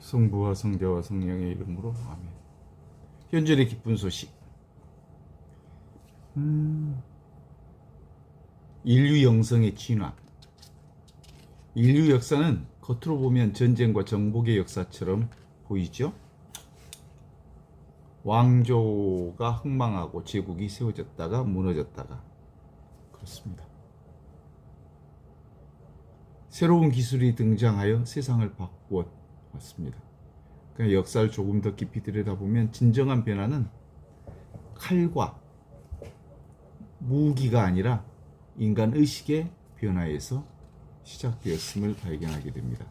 성부와 성자와 성령의 이름으로 아멘. 현존의 기쁜 소식. 인류 영성의 진화. 인류 역사는 겉으로 보면 전쟁과 정복의 역사처럼 보이죠. 왕조가 흥망하고 제국이 세워졌다가 무너졌다가 그렇습니다. 새로운 기술이 등장하여 세상을 바꾸어 왔습니다. 그러니까 역사를 조금 더 깊이 들여다보면 진정한 변화는 칼과 무기가 아니라 인간 의식의 변화에서 시작되었음을 발견하게 됩니다.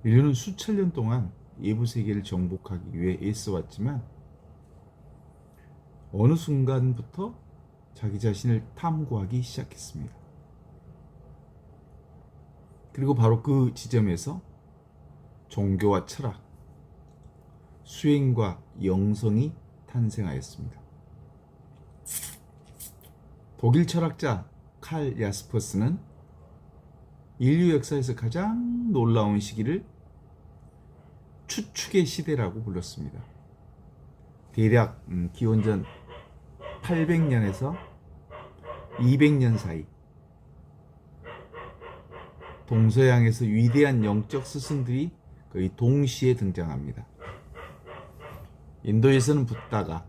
인류는 수천 년 동안 외부 세계를 정복하기 위해 애써왔지만 어느 순간부터 자기 자신을 탐구하기 시작했습니다. 그리고 바로 그 지점에서 종교와 철학, 수행과 영성이 탄생하였습니다. 독일 철학자 칼 야스퍼스는 인류 역사에서 가장 놀라운 시기를 추측의 시대라고 불렀습니다. 대략 기원전 800년에서 200년 사이 동서양에서 위대한 영적 스승들이 거의 동시에 등장합니다. 인도에서는 붓다가,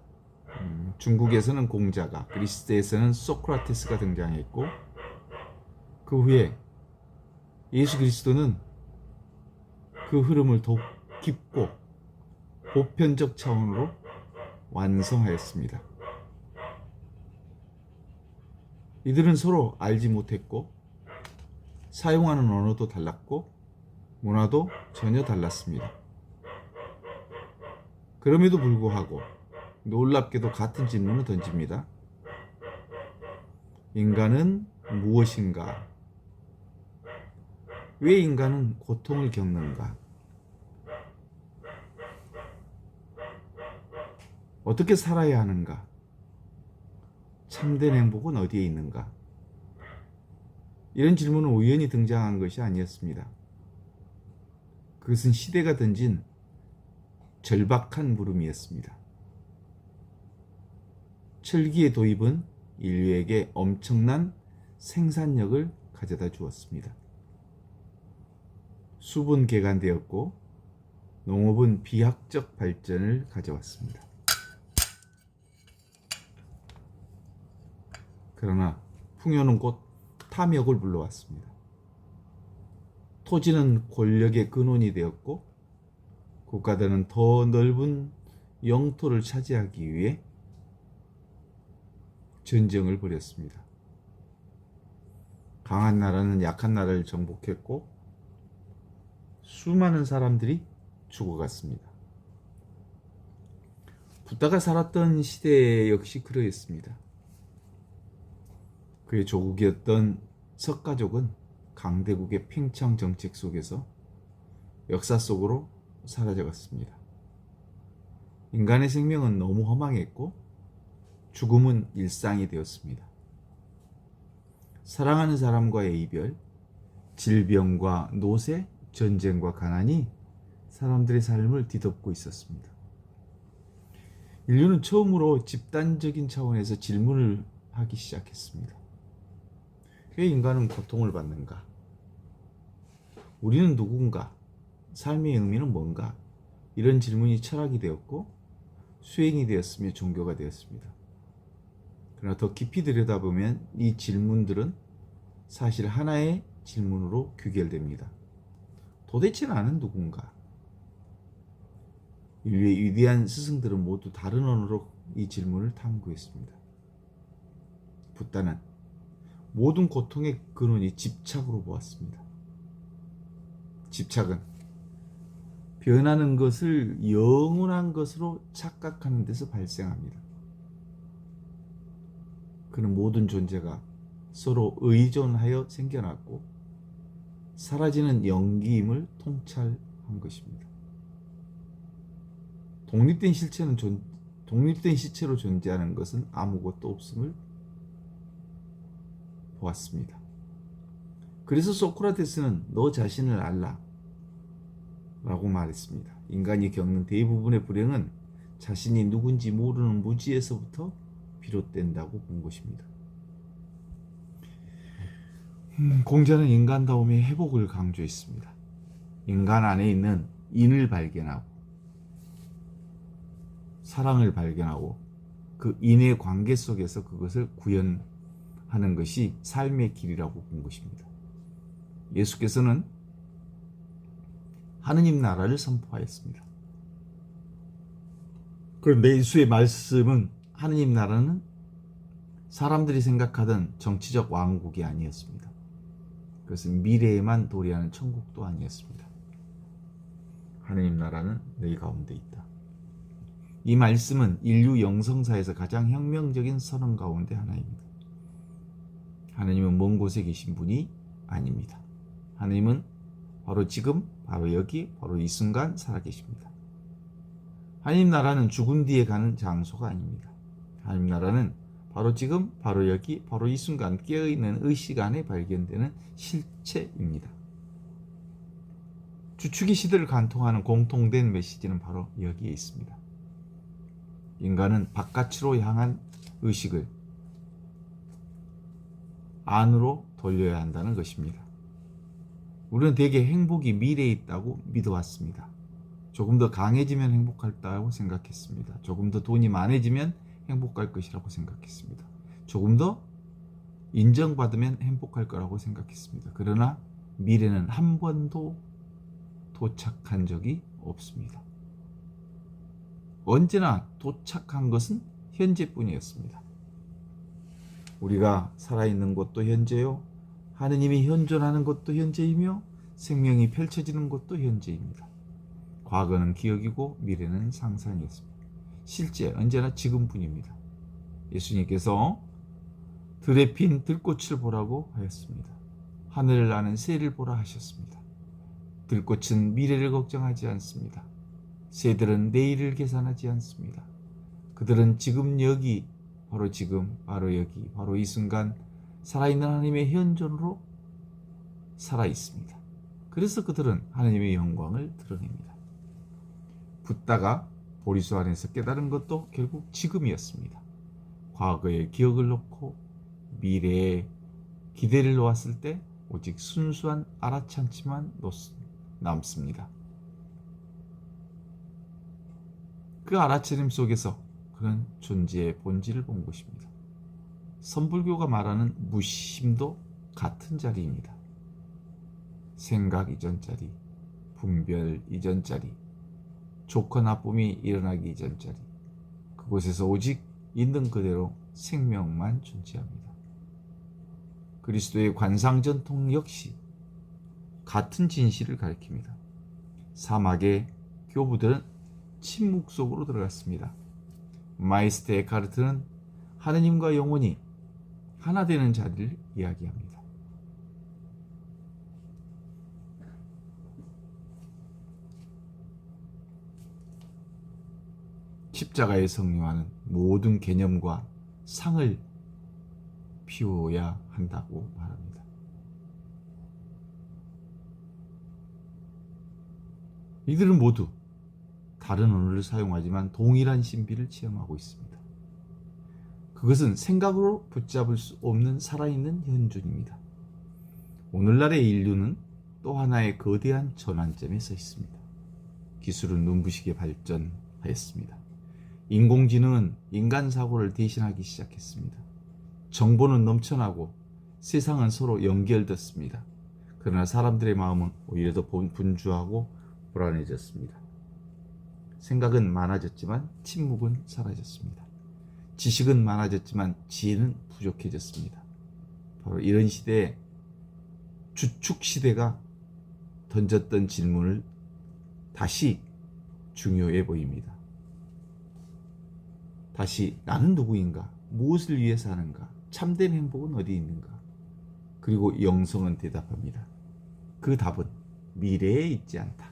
중국에서는 공자가, 그리스에서는 소크라테스가 등장했고 그 후에 예수 그리스도는 그 흐름을 더욱 깊고 보편적 차원으로 완성하였습니다. 이들은 서로 알지 못했고 사용하는 언어도 달랐고 문화도 전혀 달랐습니다. 그럼에도 불구하고 놀랍게도 같은 질문을 던집니다. 인간은 무엇인가? 왜 인간은 고통을 겪는가? 어떻게 살아야 하는가? 참된 행복은 어디에 있는가? 이런 질문은 우연히 등장한 것이 아니었습니다. 그것은 시대가 던진 절박한 물음이었습니다. 철기의 도입은 인류에게 엄청난 생산력을 가져다 주었습니다. 숲은 개간되었고 농업은 비약적 발전을 가져왔습니다. 그러나 풍요는 곧 탐욕을 불러왔습니다. 토지는 권력의 근원이 되었고 국가들은 더 넓은 영토를 차지하기 위해 전쟁을 벌였습니다. 강한 나라는 약한 나라를 정복했고 수많은 사람들이 죽어갔습니다. 붓다가 살았던 시대 역시 그러했습니다. 그의 조국이었던 석가족은 강대국의 팽창 정책 속에서 역사 속으로 사라져갔습니다. 인간의 생명은 너무 허망했고 죽음은 일상이 되었습니다. 사랑하는 사람과의 이별, 질병과 노쇠, 전쟁과 가난이 사람들의 삶을 뒤덮고 있었습니다. 인류는 처음으로 집단적인 차원에서 질문을 하기 시작했습니다. 왜 인간은 고통을 받는가? 우리는 누군가? 삶의 의미는 뭔가? 이런 질문이 철학이 되었고 수행이 되었으며 종교가 되었습니다. 그러나 더 깊이 들여다보면 이 질문들은 사실 하나의 질문으로 귀결됩니다. 도대체 나는 누군가? 인류의 위대한 스승들은 모두 다른 언어로 이 질문을 탐구했습니다. 붓다는 모든 고통의 근원이 집착으로 보았습니다. 집착은 변하는 것을 영원한 것으로 착각하는 데서 발생합니다. 그는 모든 존재가 서로 의존하여 생겨났고 사라지는 영기임을 통찰한 것입니다. 독립된 시체로 존재하는 것은 아무것도 없음을 보았습니다. 그래서 소크라테스는 너 자신을 알라 라고 말했습니다. 인간이 겪는 대부분의 불행은 자신이 누군지 모르는 무지에서부터 비롯된다고 본 것입니다. 공자는 인간다움의 회복을 강조했습니다. 인간 안에 있는 인을 발견하고 사랑을 발견하고 그 인의 관계 속에서 그것을 구현하는 것이 삶의 길이라고 본 것입니다. 예수께서는 하느님 나라를 선포하였습니다. 그런데 예수의 말씀은 하느님 나라는 사람들이 생각하던 정치적 왕국이 아니었습니다. 그것은 미래에만 도래하는 천국도 아니었습니다. 하느님 나라는 너희 가운데 있다. 이 말씀은 인류 영성사에서 가장 혁명적인 선언 가운데 하나입니다. 하느님은 먼 곳에 계신 분이 아닙니다. 하느님은 바로 지금, 바로 여기, 바로 이 순간 살아계십니다. 하느님 나라는 죽은 뒤에 가는 장소가 아닙니다. 하느님 나라는 바로 지금, 바로 여기, 바로 이 순간 깨어있는 의 시간에 발견되는 실체입니다. 주축의 시대를 관통하는 공통된 메시지는 바로 여기에 있습니다. 인간은 바깥으로 향한 의식을 안으로 돌려야 한다는 것입니다. 우리는 대개 행복이 미래에 있다고 믿어왔습니다. 조금 더 강해지면 행복할다고 생각했습니다. 조금 더 돈이 많아지면 행복할 것이라고 생각했습니다. 조금 더 인정받으면 행복할 거라고 생각했습니다. 그러나 미래는 한 번도 도착한 적이 없습니다. 언제나 도착한 것은 현재뿐이었습니다. 우리가 살아있는 것도 현재요, 하느님이 현존하는 것도 현재이며 생명이 펼쳐지는 것도 현재입니다. 과거는 기억이고 미래는 상상이었습니다. 실제 언제나 지금뿐입니다. 예수님께서 들에 핀 들꽃을 보라고 하였습니다. 하늘을 나는 새를 보라 하셨습니다. 들꽃은 미래를 걱정하지 않습니다. 새들은 내일을 계산하지 않습니다. 그들은 지금 여기, 바로 지금, 바로 여기, 바로 이 순간 살아있는 하나님의 현존으로 살아있습니다. 그래서 그들은 하나님의 영광을 드러냅니다. 붓다가 보리수 안에서 깨달은 것도 결국 지금이었습니다. 과거의 기억을 놓고 미래의 기대를 놓았을 때 오직 순수한 알아찬치만 남습니다. 그 알아차림 속에서 그는 존재의 본질을 본 것입니다. 선불교가 말하는 무심도 같은 자리입니다. 생각 이전 자리, 분별 이전 자리, 좋고 나쁨이 일어나기 이전 자리, 그곳에서 오직 있는 그대로 생명만 존재합니다. 그리스도의 관상전통 역시 같은 진실을 가리킵니다. 사막의 교부들은 침묵 속으로 들어갔습니다. 마이스터 에카르트는 하느님과 영혼이 하나 되는 자리를 이야기합니다. 십자가의 성령화는 모든 개념과 상을 피워야 한다고 말합니다. 이들은 모두 다른 언어를 사용하지만 동일한 신비를 체험하고 있습니다. 그것은 생각으로 붙잡을 수 없는 살아있는 현존입니다. 오늘날의 인류는 또 하나의 거대한 전환점에 서 있습니다. 기술은 눈부시게 발전하였습니다. 인공지능은 인간 사고를 대신하기 시작했습니다. 정보는 넘쳐나고 세상은 서로 연결됐습니다. 그러나 사람들의 마음은 오히려 더 분주하고 불안해졌습니다. 생각은 많아졌지만 침묵은 사라졌습니다. 지식은 많아졌지만 지혜는 부족해졌습니다. 바로 이런 시대에 주축 시대가 던졌던 질문을 다시 중요해 보입니다. 다시 나는 누구인가? 무엇을 위해 사는가? 참된 행복은 어디 있는가? 그리고 영성은 대답합니다. 그 답은 미래에 있지 않다.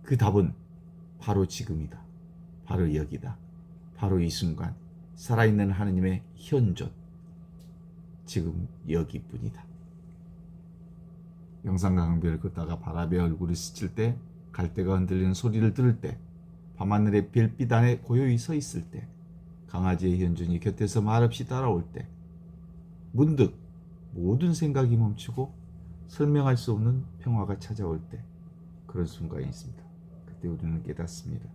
그 답은 바로 지금이다. 바로 여기다. 바로 이 순간 살아있는 하느님의 현존. 지금 여기뿐이다. 영산강 강변을 걷다가 바람에 얼굴이 스칠 때, 갈대가 흔들리는 소리를 들을 때, 밤하늘의 별빛 안에 고요히 서 있을 때, 강아지의 현준이 곁에서 말없이 따라올 때, 문득 모든 생각이 멈추고 설명할 수 없는 평화가 찾아올 때, 그런 순간이 있습니다. 그때 우리는 깨닫습니다.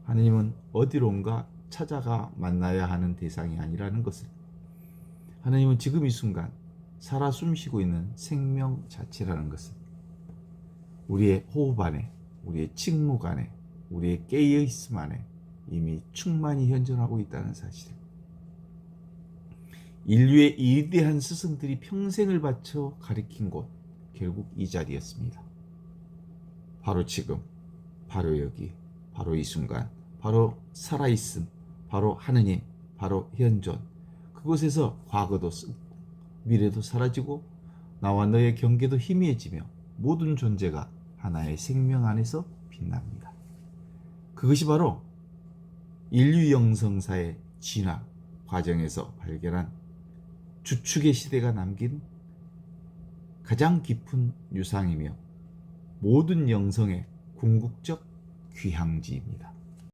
하느님은 어디론가 찾아가 만나야 하는 대상이 아니라는 것을. 하느님은 지금 이 순간 살아 숨쉬고 있는 생명 자체라는 것을. 우리의 호흡 안에, 우리의 침묵 안에, 우리의 깨어있음 안에 이미 충만히 현존하고 있다는 사실. 인류의 위대한 스승들이 평생을 바쳐 가리킨 곳, 결국 이 자리였습니다. 바로 지금, 바로 여기, 바로 이 순간, 바로 살아있음, 바로 하느님, 바로 현존. 그곳에서 과거도 미래도 사라지고 나와 너의 경계도 희미해지며 모든 존재가 하나의 생명 안에서 빛납니다. 그것이 바로 인류 영성사의 진화 과정에서 발견한 주축의 시대가 남긴 가장 깊은 유상이며 모든 영성의 궁극적 귀향지입니다.